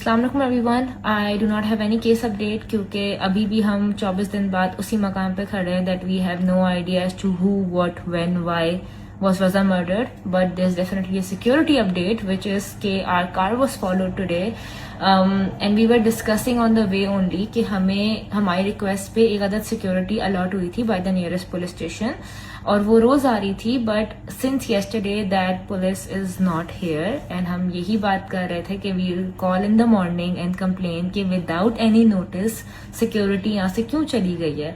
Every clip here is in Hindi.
अस्सलाम everyone, I do not have any case update क्योंकि अभी भी हम 24 दिन बाद उसी मकाम पे खड़े हैं that we have no idea as to who what when why was murdered, but there's definitely a security update which is कि our car was followed today and we were discussing on the way only कि हमें हमारी रिक्वेस्ट पे एक अदद सिक्योरिटी अलॉट हुई थी by the nearest police station और वो रोज आ रही थी, but since yesterday that police is not here and हम यही बात कर रहे थे कि we will call in the morning and complain कि विदाउट एनी नोटिस सिक्योरिटी यहाँ से क्यों चली गई है.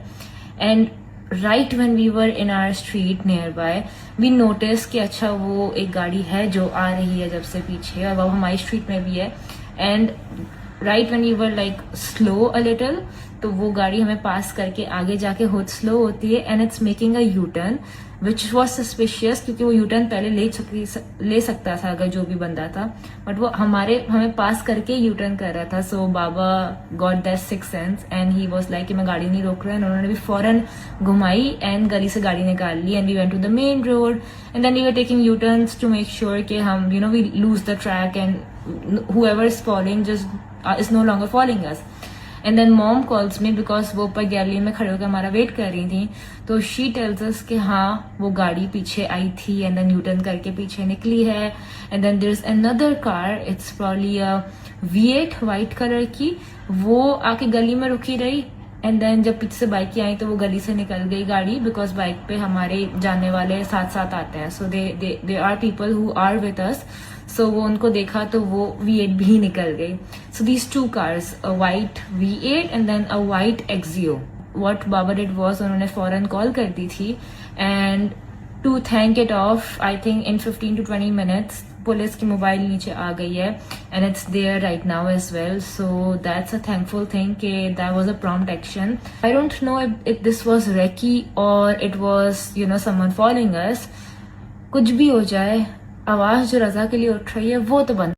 And right when we were in our street nearby we notice कि अच्छा वो एक गाड़ी है जो आ रही है जब से पीछे और वो हमारी स्ट्रीट में भी है. And right when we were like slow a little तो वो गाड़ी हमें पास करके आगे जाके खुद स्लो होती है and it's making a U turn which was suspicious क्योंकि वो यू टर्न पहले ले सकता था अगर जो भी बंदा था, बट वो हमें पास करके यू टर्न कर रहा था. So baba got that six sense and he was like कि मैं गाड़ी नहीं रोक रहा है. उन्होंने भी फौरन घुमाई एंड गली से गाड़ी निकाल ली and we went to the main road and then we were taking U turns to make sure कि हम we lose the track and whoever is falling just is no longer following us. And then mom calls me because वो ऊपर गैलरी में खड़े होकर हमारा वेट कर रही थी. तो शी टेल्स अस कि हाँ वो गाड़ी पीछे आई थी एंड देन न्यूटन करके पीछे निकली है. And then there is another car, it's probably a V8 white colour की, वो आके गली में रुकी रही एंड देन जब पीछे से बाइक आई तो वो गली से निकल गई गाड़ी बिकॉज बाइक पे हमारे जानने वाले साथ साथ आते हैं. So they are people who are with us. So वो उनको देखा तो वो V8 भी निकल गई. So these two cars, a white V8 and then a white Exio. What baba did was उन्होंने फौरन कॉल कर दी थी and to think it of I think in 15 to 20 minutes police की मोबाइल नीचे आ गई है and it's there right now as well. So that's a thankful thing कि that was a prompt action. I don't know if this was recce और it was someone following us. कुछ भी हो जाए, आवाज जो रजा के लिए उठ रही है वो तो बंद